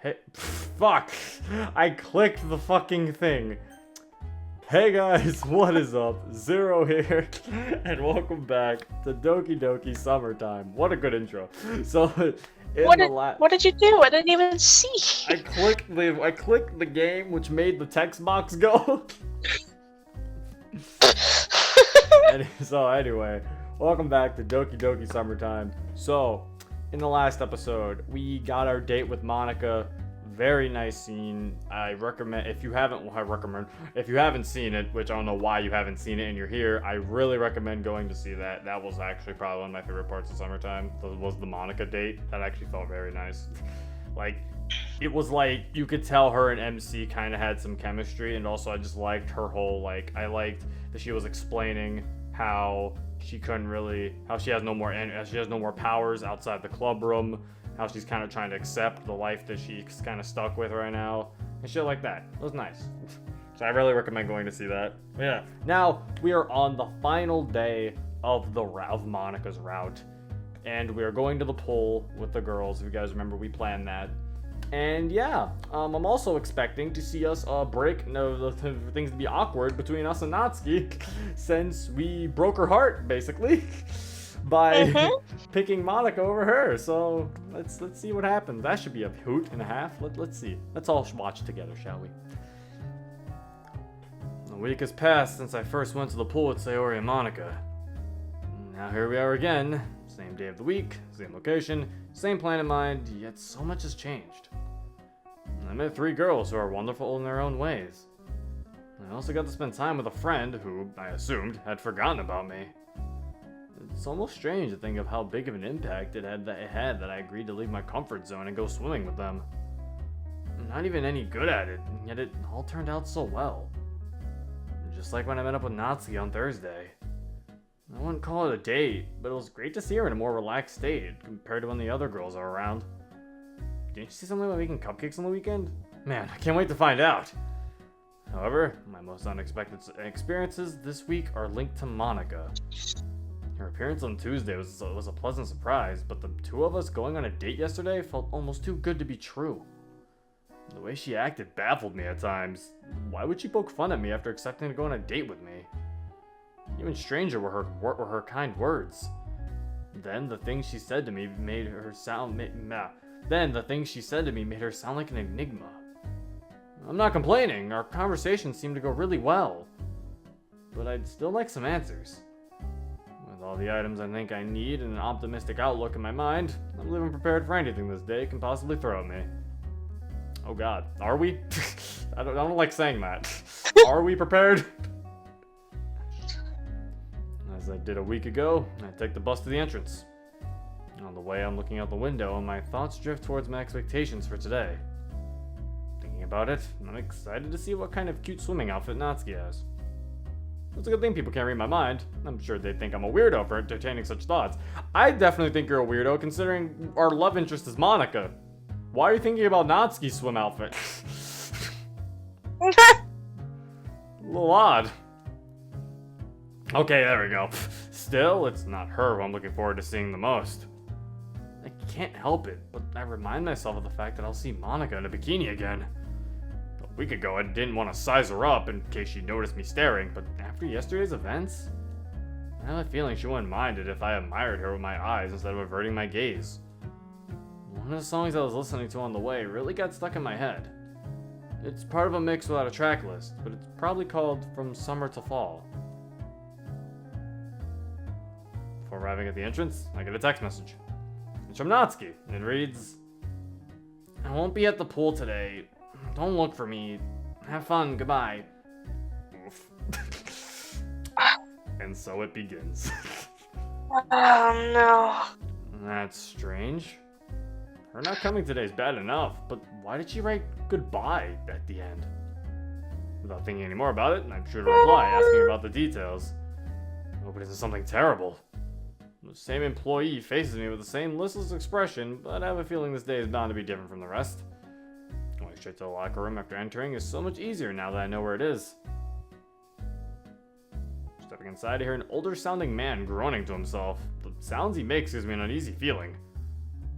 Hey, fuck! I clicked the fucking thing. Hey guys, what is up? Zero here, and welcome back to Doki Doki Summertime. What a good intro. So, What did you do? I didn't even see. I clicked the game, which made the text box go. So anyway, welcome back to Doki Doki Summertime. So, in the last episode, we got our date with Monica. Very nice scene. I recommend, if you haven't seen it, which I don't know why you haven't seen it and you're here, I really recommend going to see that. That was actually probably one of my favorite parts of Summertime. Was the Monica date. That actually felt very nice. Like, it was like, you could tell her and MC kind of had some chemistry, and also I just liked her whole, like, I liked that she was explaining how she has no more powers outside the club room, how she's kind of trying to accept the life that she's kind of stuck with right now, and shit like that. It was nice. So I really recommend going to see that. Yeah. Now, we are on the final day of Monica's route, and we are going to the pool with the girls. If you guys remember, we planned that. And yeah, I'm also expecting to see us break things to be awkward between us and Natsuki, since we broke her heart basically by picking Monica over her. So let's see what happens. That should be a hoot and a half. Let's see. Let's all watch together, shall we? A week has passed since I first went to the pool with Sayori and Monica. Now here we are again. Same day of the week, same location, same plan in mind, yet so much has changed. I met 3 girls who are wonderful in their own ways. I also got to spend time with a friend who, I assumed, had forgotten about me. It's almost strange to think of how big of an impact it had that I agreed to leave my comfort zone and go swimming with them. I'm not even any good at it, and yet it all turned out so well. Just like when I met up with Natsuki on Thursday. I wouldn't call it a date, but it was great to see her in a more relaxed state compared to when the other girls are around. Didn't you see something about making cupcakes on the weekend? Man, I can't wait to find out. However, my most unexpected experiences this week are linked to Monica. Her appearance on Tuesday was a pleasant surprise, but the 2 of us going on a date yesterday felt almost too good to be true. The way she acted baffled me at times. Why would she poke fun at me after accepting to go on a date with me? Even stranger were her kind words. Then the things she said to me made her sound like an enigma. I'm not complaining, our conversation seemed to go really well. But I'd still like some answers. With all the items I think I need and an optimistic outlook in my mind, I'm living prepared for anything this day can possibly throw at me. Oh god, are we? I don't like saying that. Are we prepared? As I did a week ago, I take the bus to the entrance. On the way, I'm looking out the window and my thoughts drift towards my expectations for today. Thinking about it, I'm excited to see what kind of cute swimming outfit Natsuki has. It's a good thing people can't read my mind. I'm sure they think I'm a weirdo for entertaining such thoughts. I definitely think you're a weirdo considering our love interest is Monica. Why are you thinking about Natsuki's swim outfit? A little odd. Okay, there we go. Still, it's not her who I'm looking forward to seeing the most. I can't help it, but I remind myself of the fact that I'll see Monica in a bikini again. A week ago, I didn't want to size her up in case she noticed me staring, but after yesterday's events, I have a feeling she wouldn't mind it if I admired her with my eyes instead of averting my gaze. One of the songs I was listening to on the way really got stuck in my head. It's part of a mix without a track list, but it's probably called From Summer to Fall. Before arriving at the entrance, I get a text message. It's from Natsuki, and it reads, I won't be at the pool today. Don't look for me. Have fun, goodbye. Oof. And so it begins. Oh no. That's strange. Her not coming today is bad enough, but why did she write goodbye at the end? Without thinking any more about it, I'm sure to reply, asking about the details. I hope it isn't something terrible. The same employee faces me with the same listless expression, but I have a feeling this day is bound to be different from the rest. Going straight to the locker room after entering is so much easier now that I know where it is. Stepping inside, I hear an older-sounding man groaning to himself. The sounds he makes gives me an uneasy feeling.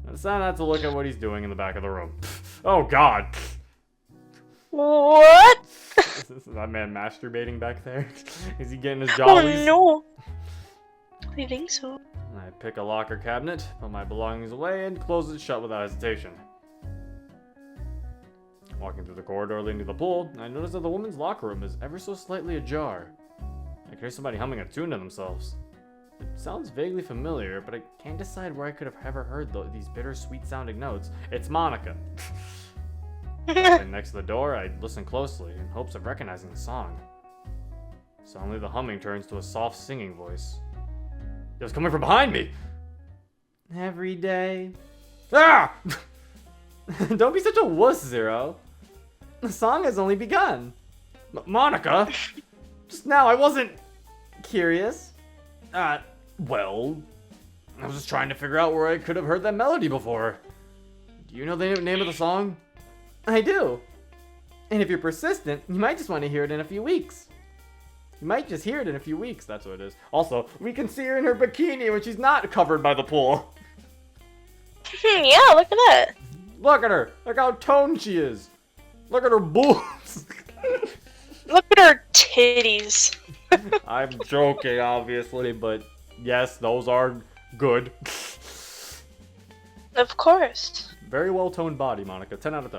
I decide not to look at what he's doing in the back of the room. Oh God. What? Is that man masturbating back there? Is he getting his Oh jollies? no. I think so. I pick a locker cabinet, put my belongings away, and close it shut without hesitation. Walking through the corridor leading to the pool, I notice that the woman's locker room is ever so slightly ajar. I can hear somebody humming a tune to themselves. It sounds vaguely familiar, but I can't decide where I could have ever heard these bittersweet sounding notes. It's Monica. And next to the door, I listen closely in hopes of recognizing the song. Suddenly, the humming turns to a soft singing voice. It was coming from behind me! Every day. Ah! Don't be such a wuss, Zero. The song has only begun. Monica! Just now, I wasn't curious. Well, I was just trying to figure out where I could have heard that melody before. Do you know the name of the song? I do. And if you're persistent, you might just want to hear it in a few weeks. You might just hear it in a few weeks, that's what it is. Also, we can see her in her bikini when she's not covered by the pool. Yeah, look at that. Look at her. Look how toned she is. Look at her boobs. Look at her titties. I'm joking, obviously, but yes, those are good. Of course. Very well-toned body, Monica. 10 out of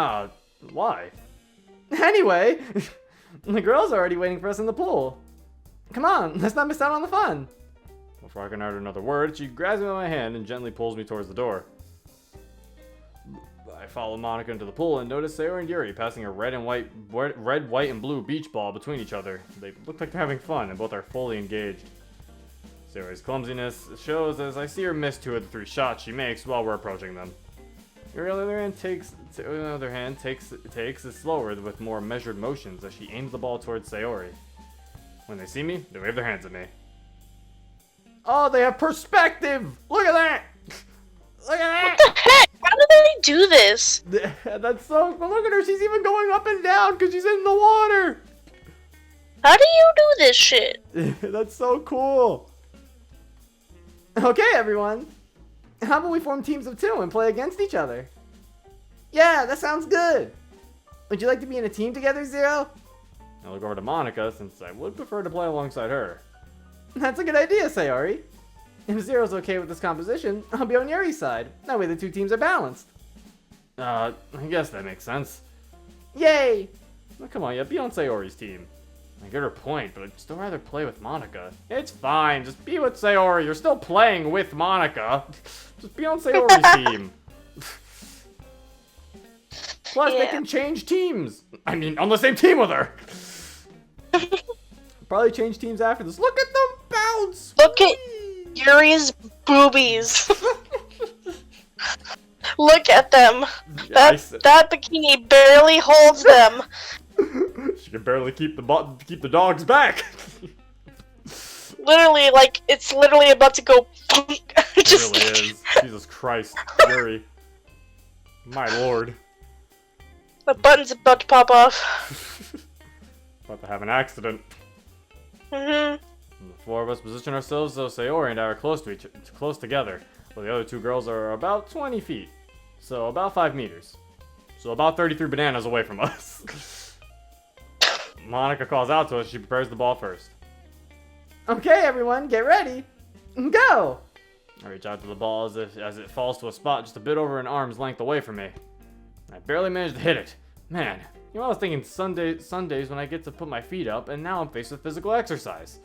10. Why? Anyway, the girls are already waiting for us in the pool. Come on, let's not miss out on the fun. Before I can utter another word, she grabs me by my hand and gently pulls me towards the door. I follow Monica into the pool and notice Sayori and Yuri passing a red, white, and blue beach ball between each other. They look like they're having fun and both are fully engaged. Sayori's clumsiness shows as I see her miss 2 of the 3 shots she makes while we're approaching them. Yuri, on the other hand, takes it slower with more measured motions as she aims the ball towards Sayori. When they see me, they wave their hands at me. Oh, they have perspective! Look at that! Look at that! What the heck? How do they do this? That's so... Look at her, she's even going up and down because she's in the water! How do you do this shit? That's so cool! Okay, everyone. How about we form teams of 2 and play against each other? Yeah, that sounds good. Would you like to be in a team together, Zero? I look over to Monica, since I would prefer to play alongside her. That's a good idea, Sayori. If Zero's okay with this composition, I'll be on Yuri's side. That way the 2 teams are balanced. I guess that makes sense. Yay! Well, come on, yeah, be on Sayori's team. I get her point, but I'd still rather play with Monica. It's fine, just be with Sayori. You're still playing with Monica. Just be on Sayori's team. Plus, they can change teams. I mean, on the same team with her. Probably change teams after this. Look at them bounce! Look at Yuri's boobies. Look at them. That bikini barely holds them. She can barely keep the dogs back. Literally, like, it's literally about to go. It really is. Jesus Christ, Yuri. My lord. The button's about to pop off. About to have an accident. Mm-hmm. The 4 of us position ourselves so Sayori and I are close together, while the other 2 girls are about 20 feet. So about 5 meters. So about 33 bananas away from us. Monica calls out to us. She prepares the ball first. Okay, everyone, get ready. Go! I reach out to the ball as it falls to a spot just a bit over an arm's length away from me. I barely managed to hit it. Man, you know, I was thinking Sundays when I get to put my feet up, and now I'm faced with physical exercise.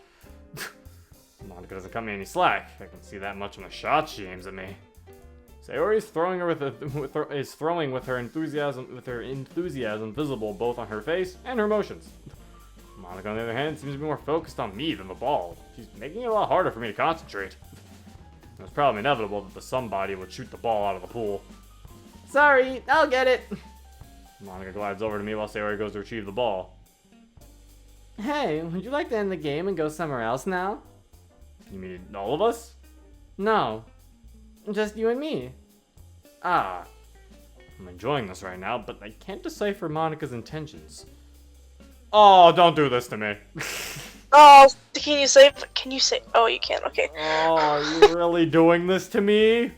Monica doesn't cut me any slack. I can see that much from the shots she aims at me. Sayori is throwing with her enthusiasm visible both on her face and her motions. Monica, on the other hand, seems to be more focused on me than the ball. She's making it a lot harder for me to concentrate. It was probably inevitable that the somebody would shoot the ball out of the pool. Sorry, I'll get it. Monica glides over to me while Sayori goes to retrieve the ball. Hey, would you like to end the game and go somewhere else now? You mean all of us? No. Just you and me. Ah. I'm enjoying this right now, but I can't decipher Monica's intentions. Oh, don't do this to me. Oh, can you say? Oh, you can. Okay. Oh, are you really doing this to me?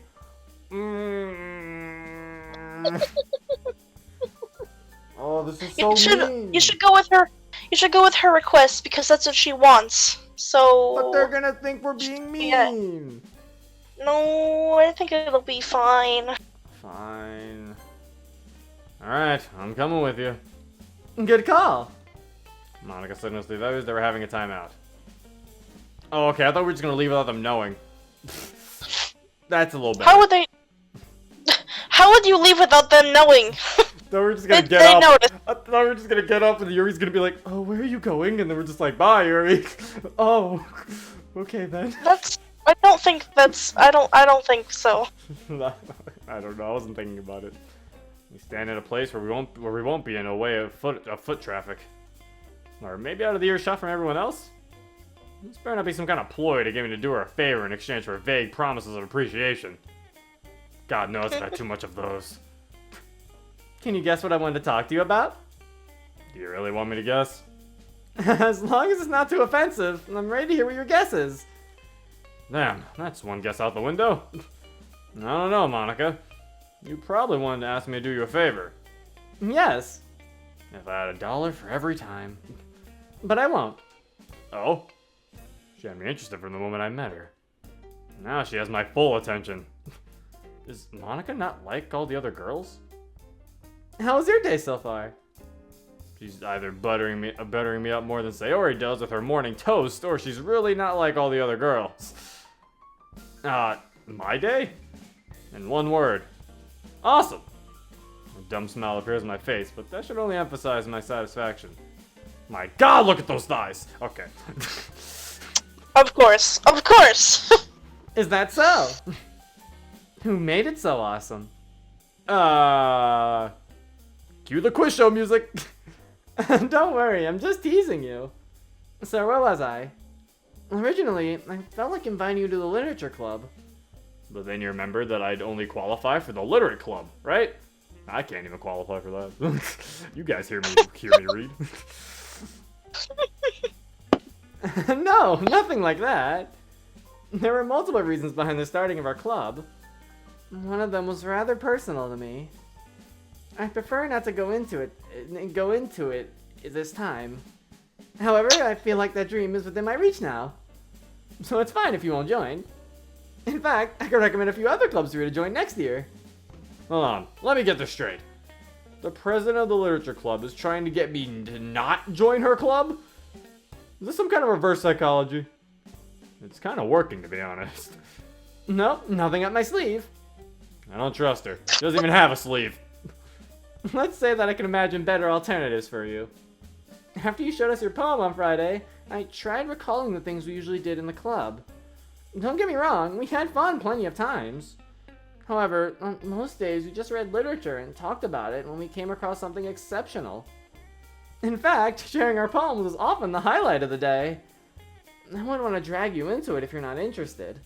Oh, this is so mean. You should go with her. You should go with her request because that's what she wants. So. But they're gonna think we're being mean. Yeah. No, I think it'll be fine. Fine. Alright, I'm coming with you. Good call. Monica signals to the others they were having a timeout. Oh, okay, I thought we were just gonna leave without them knowing. That's a little better. How would you leave without them knowing? Then we're just gonna get up. I thought we were just gonna get up and Yuri's gonna be like, oh, where are you going? And then we're just like, bye, Yuri. Oh, okay then. I don't think so. I don't know, I wasn't thinking about it. We stand in a place where we won't be in a way of foot traffic. Or maybe out of the earshot from everyone else? This better not be some kind of ploy to get me to do her a favor in exchange for vague promises of appreciation. God knows I've had too much of those. Can you guess what I wanted to talk to you about? Do you really want me to guess? As long as it's not too offensive, I'm ready to hear what your guess is. Damn, that's one guess out the window. I don't know, Monica. You probably wanted to ask me to do you a favor. Yes. If I had $1 for every time. But I won't. Oh? She had me interested from the moment I met her. Now she has my full attention. Is Monica not like all the other girls? How was your day so far? She's either buttering me up more than Sayori does with her morning toast, or she's really not like all the other girls. My day? In one word. Awesome! A dumb smile appears on my face, but that should only emphasize my satisfaction. My God, look at those thighs! Okay. Of course. Is that so? Who made it so awesome? Cue the quiz show music! Don't worry, I'm just teasing you. So where was I? Originally, I felt like inviting you to the literature club. But then you remembered that I'd only qualify for the literate club, right? I can't even qualify for that. You guys hear me read. No, nothing like that. There were multiple reasons behind the starting of our club. One of them was rather personal to me. I prefer not to go into it this time. However, I feel like that dream is within my reach now. So it's fine if you won't join. In fact, I could recommend a few other clubs for you to join next year. Hold on, let me get this straight. The president of the literature club is trying to get me to not join her club? Is this some kind of reverse psychology? It's kind of working, to be honest. Nope, nothing up my sleeve. I don't trust her. She doesn't even have a sleeve. Let's say that I can imagine better alternatives for you. After you showed us your poem on Friday, I tried recalling the things we usually did in the club. Don't get me wrong, we had fun plenty of times. However, on most days we just read literature and talked about it when we came across something exceptional. In fact, sharing our poems was often the highlight of the day. I wouldn't want to drag you into it if you're not interested.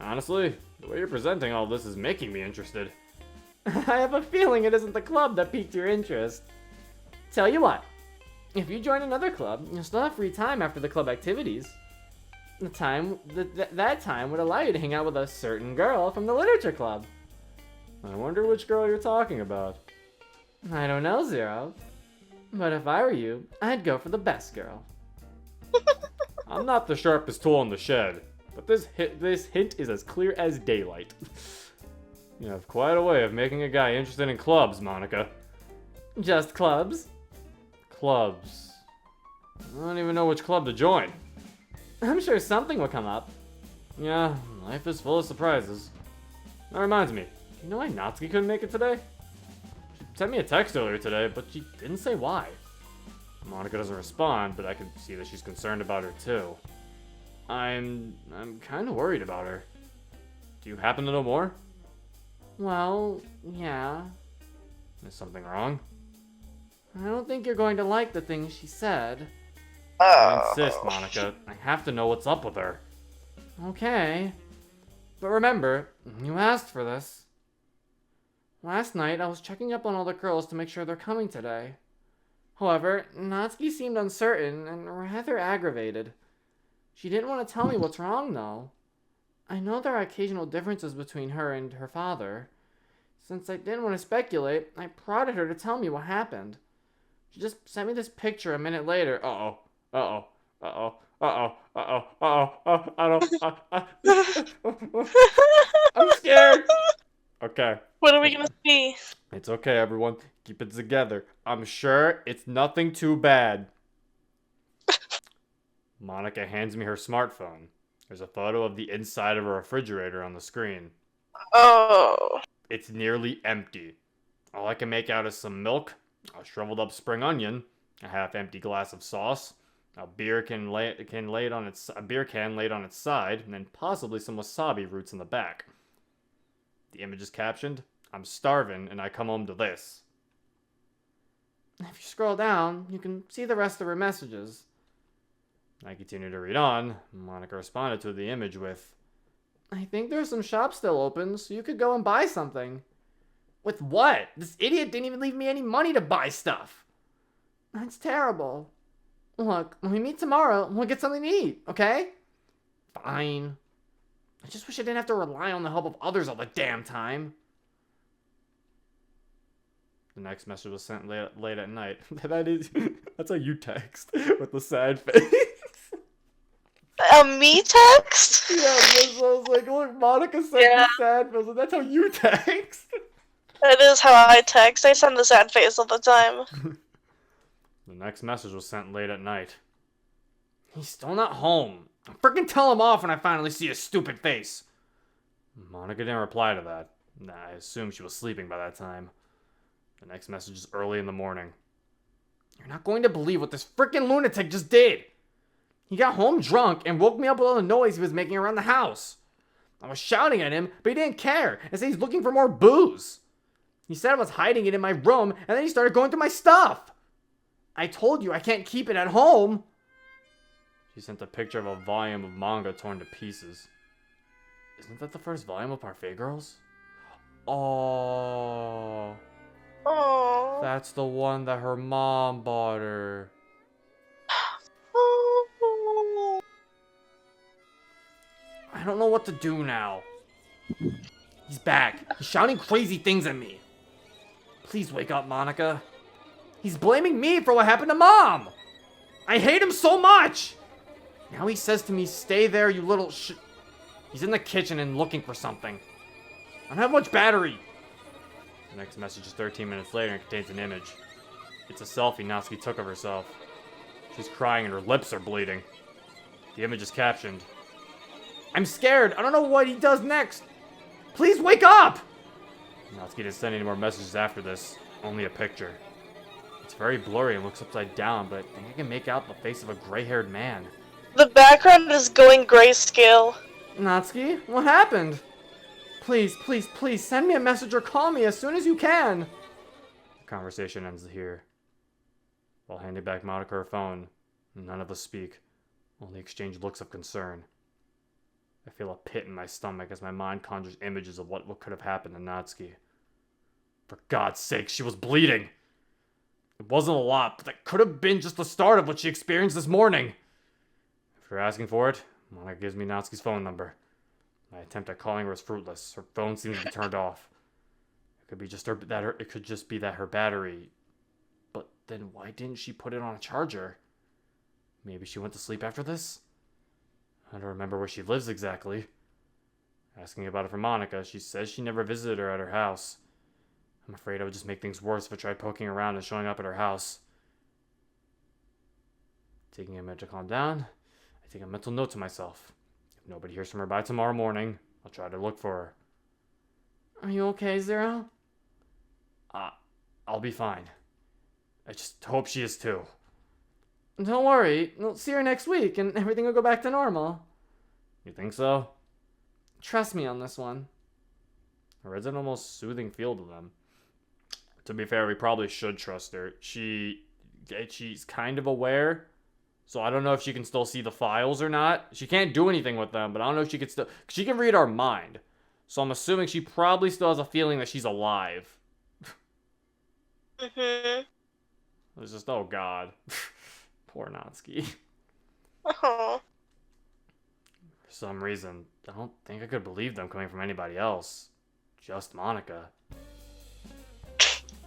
Honestly, the way you're presenting all this is making me interested. I have a feeling it isn't the club that piqued your interest. Tell you what, if you join another club, you'll still have free time after the club activities. That time would allow you to hang out with a certain girl from the literature club. I wonder which girl you're talking about. I don't know, Zero. But if I were you, I'd go for the best girl. I'm not the sharpest tool in the shed, but this hint is as clear as daylight. You have quite a way of making a guy interested in clubs, Monica. Just clubs? Clubs. I don't even know which club to join. I'm sure something will come up. Yeah, life is full of surprises. That reminds me, do you know why Natsuki couldn't make it today? She sent me a text earlier today, but she didn't say why. Monica doesn't respond, but I can see that she's concerned about her too. I'm kind of worried about her. Do you happen to know more? Well, yeah. Is something wrong? I don't think you're going to like the things she said. I insist, Monica. I have to know what's up with her. Okay. But remember, you asked for this. Last night, I was checking up on all the girls to make sure they're coming today. However, Natsuki seemed uncertain and rather aggravated. She didn't want to tell me what's wrong, though. I know there are occasional differences between her and her father. Since I didn't want to speculate, I prodded her to tell me what happened. She just sent me this picture a minute later. Uh-oh. Uh-oh. Uh-oh. Uh-oh. Uh-oh. Uh-oh. I don't... I'm scared. Okay. What are we gonna see? It's okay, everyone. Keep it together. I'm sure it's nothing too bad. Monica hands me her smartphone. There's a photo of the inside of a refrigerator on the screen. Oh. It's nearly empty. All I can make out is some milk, a shriveled up spring onion, a half-empty glass of sauce, a beer can laid on its side, and then possibly some wasabi roots in the back. The image is captioned, "I'm starving and I come home to this." If you scroll down, you can see the rest of her messages. I continue to read on. Monica responded to the image with, "I think there's some shops still open, so you could go and buy something." With what? This idiot didn't even leave me any money to buy stuff. That's terrible. Look, when we meet tomorrow, we'll get something to eat, okay? Fine. I just wish I didn't have to rely on the help of others all the damn time. The next message was sent late at night. That's how you text with the sad face. A me text? Yeah, so I was like, look, Monica sent me sad face. That's how you text. That is how I text. I send the sad face all the time. The next message was sent late at night. He's still not home. I'll freaking tell him off when I finally see his stupid face. Monica didn't reply to that. I assumed she was sleeping by that time. The next message is early in the morning. You're not going to believe what this freaking lunatic just did. He got home drunk and woke me up with all the noise he was making around the house. I was shouting at him, but he didn't care and said he's looking for more booze. He said I was hiding it in my room, and then he started going through my stuff. I told you I can't keep it at home. She sent a picture of a volume of manga torn to pieces. Isn't that the first volume of Parfait Girls? Oh. Oh. That's the one that her mom bought her. I don't know what to do now. He's back. He's shouting crazy things at me. Please wake up, Monica. He's blaming me for what happened to Mom. I hate him so much. Now he says to me, "Stay there, you little sh..." He's in the kitchen and looking for something. I don't have much battery. The next message is 13 minutes later and contains an image. It's a selfie Natsuki took of herself. She's crying and her lips are bleeding. The image is captioned, "I'm scared. I don't know what he does next. Please wake up!" Natsuki didn't send any more messages after this. Only a picture. It's very blurry and looks upside down, but I think I can make out the face of a gray-haired man. The background is going grayscale. Natsuki, what happened? Please, please, please send me a message or call me as soon as you can. The conversation ends here. While handing back Monica her phone, none of us speak, only exchange looks of concern. I feel a pit in my stomach as my mind conjures images of what could have happened to Natsuki. For God's sake, she was bleeding! It wasn't a lot, but that could have been just the start of what she experienced this morning. After asking for it, Monica gives me Natsuki's phone number. My attempt at calling her was fruitless. Her phone seems to be turned off. It could be just it could just be that her battery. But then why didn't she put it on a charger? Maybe she went to sleep after this? I don't remember where she lives exactly. Asking about it from Monica, she says she never visited her at her house. I'm afraid I would just make things worse if I tried poking around and showing up at her house. Taking a minute to calm down, I take a mental note to myself. If nobody hears from her by tomorrow morning, I'll try to look for her. Are you okay, Zero? I'll be fine. I just hope she is too. Don't worry, we'll see her next week and everything will go back to normal. You think so? Trust me on this one. There is an almost soothing feel to them. To be fair, we probably should trust her. She's kind of aware, so I don't know if she can still see the files or not. She can't do anything with them, but I don't know if she can still... She can read our mind. So I'm assuming she probably still has a feeling that she's alive. Mm-hmm. It's just, oh god. Poor Natsuki. Oh. For some reason, I don't think I could believe them coming from anybody else. Just Monica.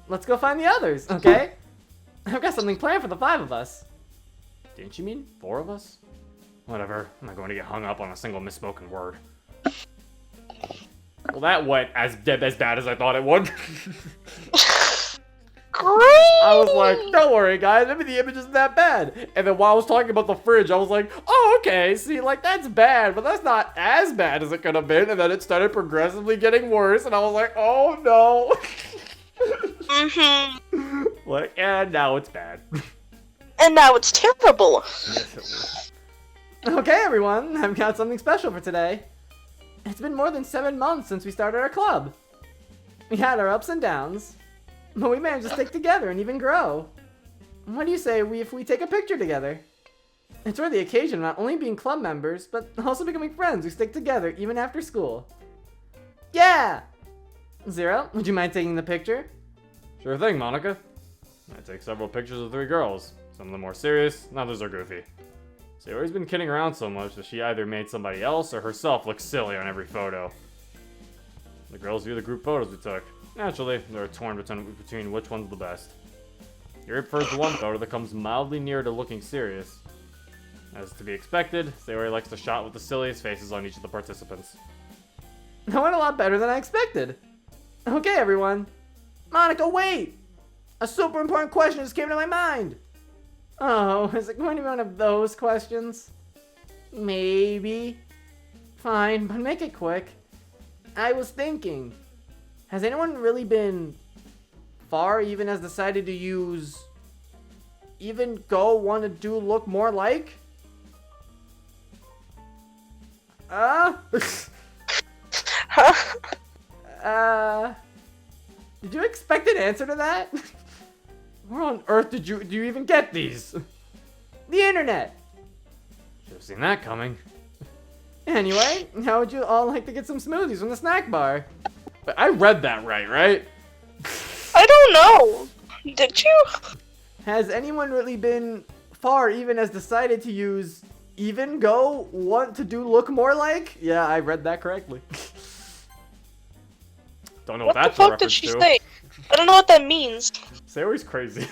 Let's go find the others, okay? I've got something planned for the 5 of us. Didn't you mean 4 of us? Whatever, I'm not going to get hung up on a single misspoken word. Well, that went as bad as I thought it would. Great! I was like, don't worry, guys, maybe the image isn't that bad. And then while I was talking about the fridge, I was like, oh, okay, see, like, that's bad, but that's not as bad as it could have been. And then it started progressively getting worse, and I was like, oh, no. Mm-hmm. Like, and now it's bad. And now it's terrible. Yes, it was. Okay, everyone, I've got something special for today. It's been more than 7 months since we started our club. We had our ups and downs, but we managed to stick together and even grow. What do you say if we take a picture together? It's for the occasion of not only being club members, but also becoming friends who stick together even after school. Yeah! Zero, would you mind taking the picture? Sure thing, Monica. I take several pictures of 3 girls. Some of them more serious, and others are goofy. Sayori's been kidding around so much that she either made somebody else or herself look silly on every photo. The girls view the group photos we took. Naturally, they're torn between which one's the best. Yuri prefers the one photo that comes mildly near to looking serious. As to be expected, Sayori likes the shot with the silliest faces on each of the participants. That went a lot better than I expected. Okay, everyone. Monica, wait! A super important question just came to my mind. Oh, is it going to be one of those questions? Maybe. Fine, but make it quick. I was thinking, has anyone really been far even has decided to use even go want to do look more like? Did you expect an answer to that? Where on earth do you even get these? The internet! Should have seen that coming. Anyway, how would you all like to get some smoothies from the snack bar? But I read that right? I don't know. Did you? Has anyone really been far even has decided to use even go want to do look more like? Yeah, I read that correctly. Don't know what that's a reference to. What the fuck did she say? I don't know what that means. Sayori's crazy.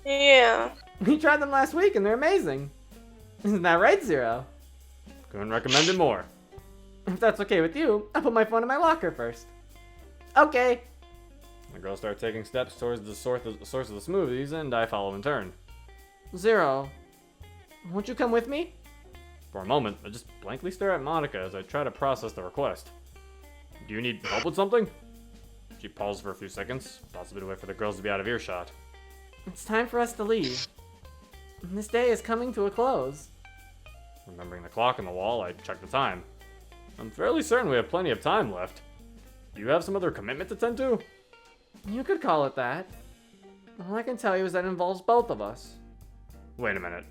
Yeah. We tried them last week and they're amazing. Isn't that right, Zero? Couldn't recommend it more. If that's okay with you, I'll put my phone in my locker first. Okay. The girls start taking steps towards the source of the smoothies, and I follow in turn. Zero, won't you come with me? For a moment, I just blankly stare at Monica as I try to process the request. Do you need help with something? She pauses for a few seconds, possibly to wait for the girls to be out of earshot. It's time for us to leave. This day is coming to a close. Remembering the clock on the wall, I check the time. I'm fairly certain we have plenty of time left. Do you have some other commitment to tend to? You could call it that. All I can tell you is that it involves both of us. Wait a minute.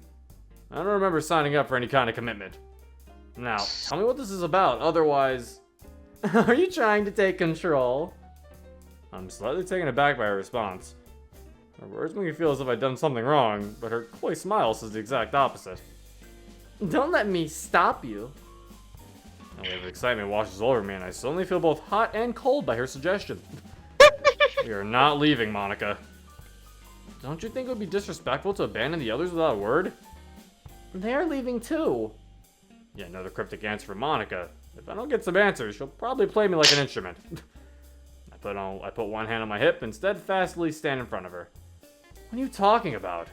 I don't remember signing up for any kind of commitment. Now, tell me what this is about, otherwise... Are you trying to take control? I'm slightly taken aback by her response. Her words make me feel as if I'd done something wrong, but her coy smile says the exact opposite. Don't let me stop you. A wave of excitement washes over me, and I suddenly feel both hot and cold by her suggestion. We are not leaving, Monica. Don't you think it would be disrespectful to abandon the others without a word? They are leaving too. Yeah, another cryptic answer from Monica. If I don't get some answers, she'll probably play me like an instrument. I put one hand on my hip and steadfastly stand in front of her. What are you talking about?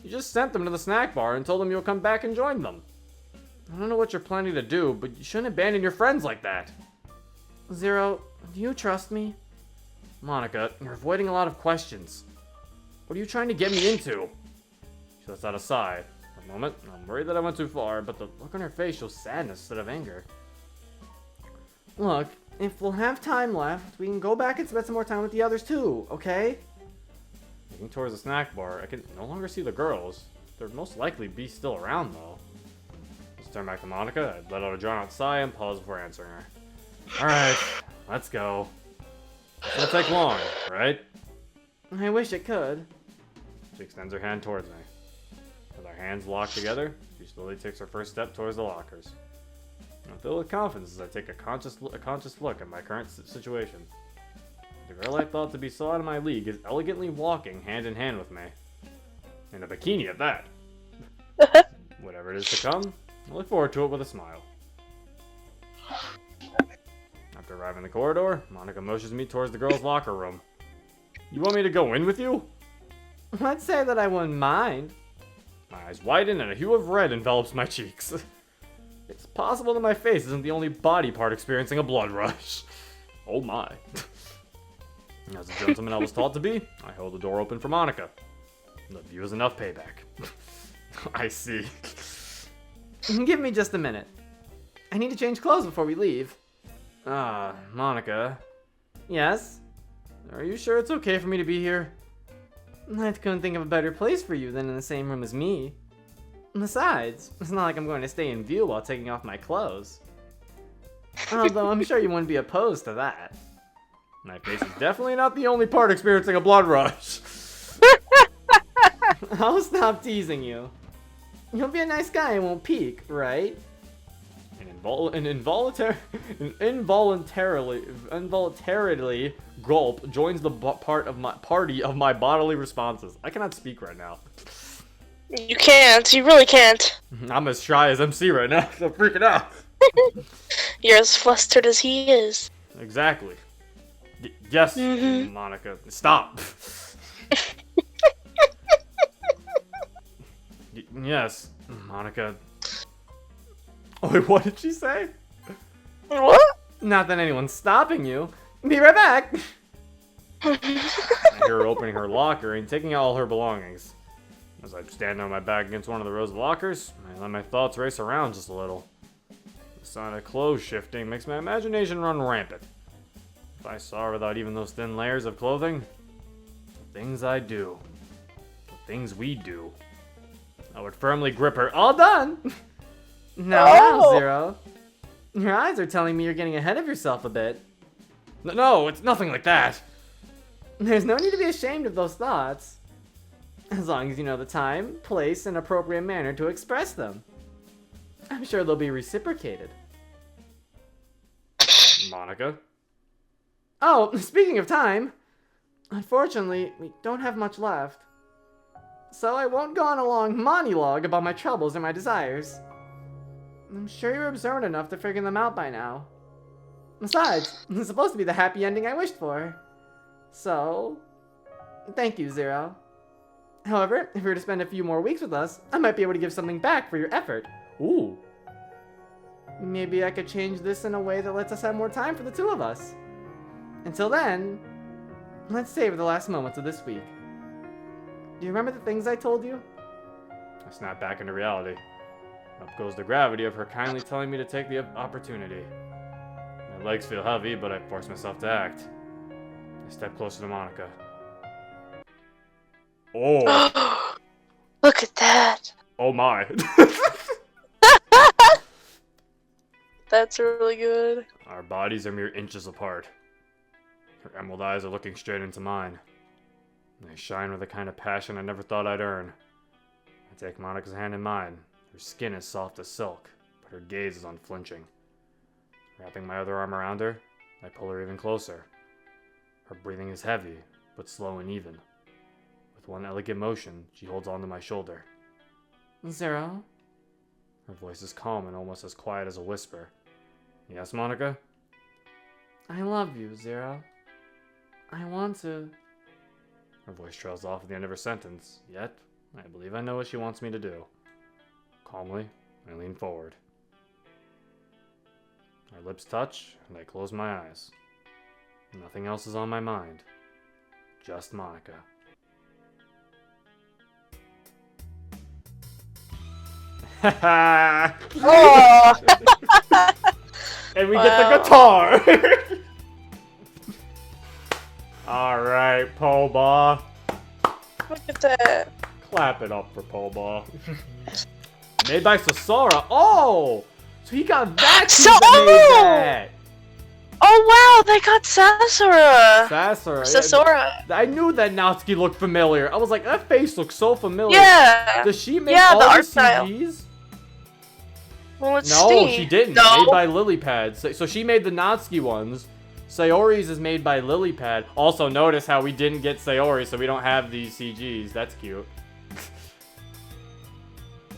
You just sent them to the snack bar and told them you'll come back and join them. I don't know what you're planning to do, but you shouldn't abandon your friends like that. Zero, do you trust me? Monica, you're avoiding a lot of questions. What are you trying to get me into? She lets out a sigh. For a moment, I'm worried that I went too far, but the look on her face shows sadness instead of anger. Look, if we'll have time left, we can go back and spend some more time with the others too, okay? Looking towards the snack bar, I can no longer see the girls. They'd most likely be still around though. Let's turn back to Monica. I let out a drawn-out sigh and pause before answering her. Alright, let's go. It won't take long, right? I wish it could. She extends her hand towards me. With our hands locked together, she slowly takes her first step towards the lockers. I'm filled with confidence as I take a conscious look at my current situation. The girl I thought to be so out of my league is elegantly walking hand in hand with me. In a bikini at that. Whatever it is to come, I look forward to it with a smile. After arriving in the corridor, Monica motions me towards the girls' locker room. You want me to go in with you? I'd say that I wouldn't mind. My eyes widen and a hue of red envelops my cheeks. It's possible that my face isn't the only body part experiencing a blood rush. Oh my. As a gentleman I was taught to be, I hold the door open for Monica. The view is enough payback. I see. Give me just a minute. I need to change clothes before we leave. Monica. Yes? Are you sure it's okay for me to be here? I couldn't think of a better place for you than in the same room as me. Besides, it's not like I'm going to stay in view while taking off my clothes. Although I'm sure you wouldn't be opposed to that. My face is definitely not the only part experiencing a blood rush. I'll stop teasing you. You'll be a nice guy and won't peek, right? An involuntarily gulp joins the party of my bodily responses. I cannot speak right now. You can't. You really can't. I'm as shy as MC right now. I'm freaking out. You're as flustered as he is. Exactly. Yes, Monica. Stop. Yes, Monica. Oh, wait, what did she say? What? Not that anyone's stopping you. Be right back. I hear her opening her locker and taking out all her belongings. As I stand on my back against one of the rows of lockers, I let my thoughts race around just a little. The sound of clothes shifting makes my imagination run rampant. If I saw her without even those thin layers of clothing, the things I do, the things we do, I would firmly grip her. All done! Now, Zero. Your eyes are telling me you're getting ahead of yourself a bit. No, it's nothing like that. There's no need to be ashamed of those thoughts. As long as you know the time, place, and appropriate manner to express them. I'm sure they'll be reciprocated. Monica? Oh, speaking of time, unfortunately, we don't have much left. So I won't go on a long monologue about my troubles and my desires. I'm sure you're observant enough to figure them out by now. Besides, it's supposed to be the happy ending I wished for. So, thank you, Zero. However, if you were to spend a few more weeks with us, I might be able to give something back for your effort. Ooh. Maybe I could change this in a way that lets us have more time for the two of us. Until then, let's savor the last moments of this week. Do you remember the things I told you? I snap back into reality. Up goes the gravity of her kindly telling me to take the opportunity. My legs feel heavy, but I force myself to act. I step closer to Monica. Oh! Look at that. Oh my. That's really good. Our bodies are mere inches apart. Her emerald eyes are looking straight into mine. They shine with a kind of passion I never thought I'd earn. I take Monica's hand in mine. Her skin is soft as silk, but her gaze is unflinching. Wrapping my other arm around her, I pull her even closer. Her breathing is heavy, but slow and even. With one elegant motion, she holds onto my shoulder. Zero? Her voice is calm and almost as quiet as a whisper. Yes, Monica? I love you, Zero. I want to... Her voice trails off at the end of her sentence, yet I believe I know what she wants me to do. Calmly, I lean forward. Our lips touch, and I close my eyes. Nothing else is on my mind. Just Monica. Oh. And we get the guitar! Alright, Poba. Look at that. Clap it up for Poba. Made by Sasora. Oh! So he got that Oh! that. Oh wow, they got Sasora. Sasora. Sasora. I knew that Natsuki looked familiar. I was like, that face looks so familiar. Yeah. Does she make Yeah, all the the art style. CDs? Well, let's No, see. she didn't. No. Made by Lilypad. So she made the Natsuki ones. Sayori's is made by Lilypad. Also, notice how we didn't get Sayori, so we don't have these CGs. That's cute.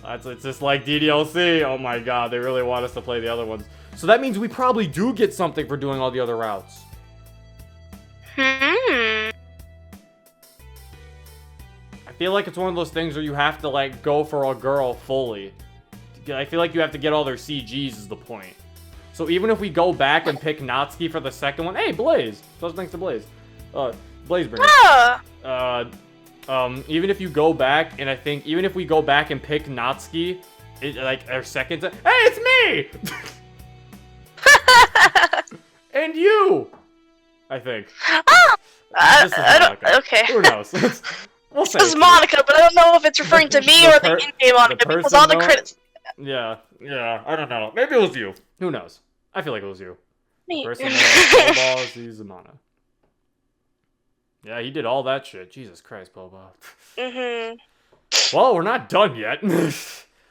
It's just like DDLC. Oh my god, they really want us to play the other ones. So that means we probably do get something for doing all the other routes. Hmm. I feel like it's one of those things where you have to, like, go for a girl fully. I feel like you have to get all their CGs is the point. So even if we go back and pick Natsuki for the second one... Hey, Blaze! So thanks to Blaze. Blaze Bringer. Ah. Even if you go back, and I think... Even if we go back and pick Natsuki, like, our second time... Hey, it's me! And you! I think. This is I don't. Monica. Okay. Who knows? We'll say This is it's Monica, but I don't know if it's referring to me or the in-game Monica because person all the though- credits. Yeah, I don't know. Maybe it was you. Who knows? I feel like it was you. Me. Person Poba Zuzumana. Yeah, he did all that shit. Jesus Christ, Poba. Mhm. Well, we're not done yet.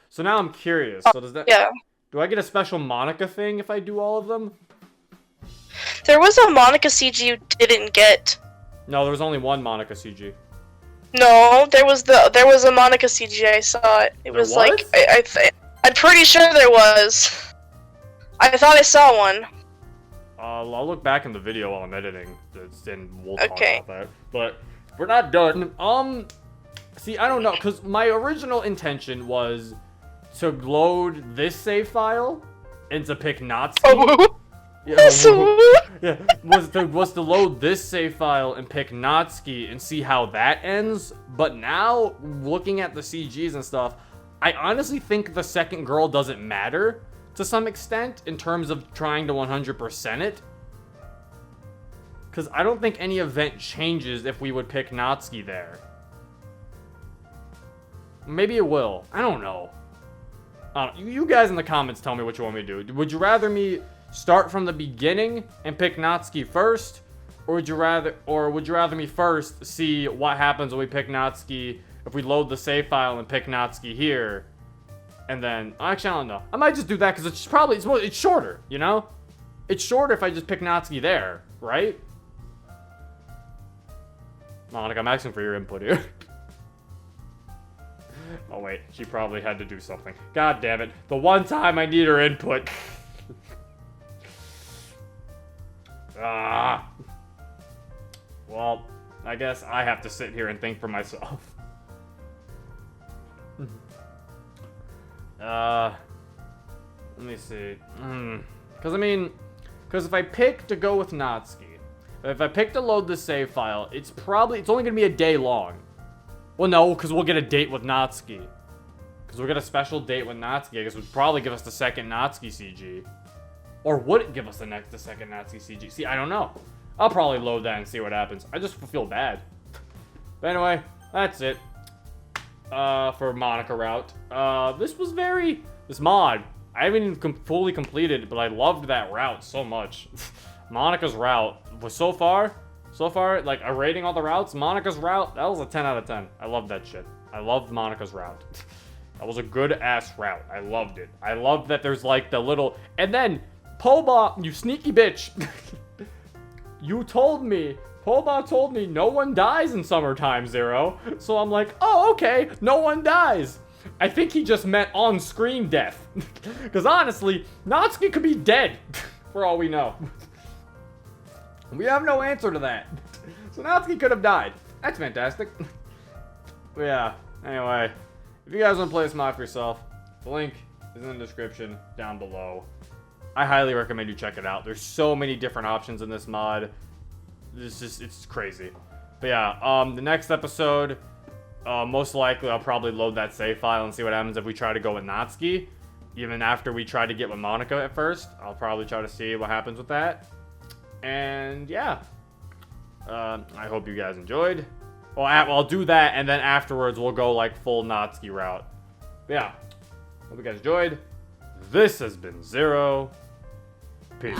So now I'm curious. So does that... Yeah. Do I get a special Monica thing if I do all of them? There was a Monica CG you didn't get. No, there was only one Monica CG. No, there was a Monica CG. I saw it. It There was like was? I'm pretty sure there was. I thought I saw one. I'll look back in the video while I'm editing, and we'll talk Okay. about that. But we're not done. See, I don't know, because my original intention was to load this save file and to pick Natsuki. Oh, Yeah, so- yeah, was to load this save file and pick Natsuki and see how that ends. But now, looking at the CGs and stuff, I honestly think the second girl doesn't matter to some extent in terms of trying to 100% it. Because I don't think any event changes if we would pick Natsuki there. Maybe it will. I don't know. You guys in the comments tell me what you want me to do. Would you rather me start from the beginning and pick Natsuki first? Or would you rather me first see what happens when we pick Natsuki if we load the save file and pick Natsuki here? And then, actually, I don't know. I might just do that because it's shorter, you know? It's shorter if I just pick Natsuki there, right? Monica, I'm asking for your input here. Oh wait, she probably had to do something. God damn it. The one time I need her input. Well, I guess I have to sit here and think for myself. Let me see. Because if I pick to go with Natsuki, if I pick to load the save file, it's only gonna be a day long. Well, no, because we'll get a date with Natsuki. Because we'll get a special date with Natsuki. I guess would probably give us the second Natsuki CG. Or would it give us the second Natsuki CG? See, I don't know. I'll probably load that and see what happens. I just feel bad. But anyway, that's it. For Monica route. This mod, I haven't even fully completed, but I loved that route so much. Monica's route was so far, like, a rating all the routes, Monica's route, that was a 10 out of 10. I love that shit. I loved Monica's route. That was a good-ass route. I loved it. I loved that there's, like, the little... And then, Poba, you sneaky bitch. Poba told me no one dies in Summertime Zero. So I'm like, oh, okay, no one dies. I think he just meant on-screen death. Because honestly, Natsuki could be dead, for all we know. We have no answer to that. So Natsuki could have died. That's fantastic. But yeah, anyway. If you guys want to play this mod for yourself, the link is in the description down below. I highly recommend you check it out. There's so many different options in this mod. It's crazy. But yeah, the next episode, most likely I'll probably load that save file and see what happens if we try to go with Natsuki. Even after we try to get with Monica at first, I'll probably try to see what happens with that. And yeah, I hope you guys enjoyed. Well, I'll do that, and then afterwards we'll go like full Natsuki route. But yeah, hope you guys enjoyed. This has been Zero. Peace.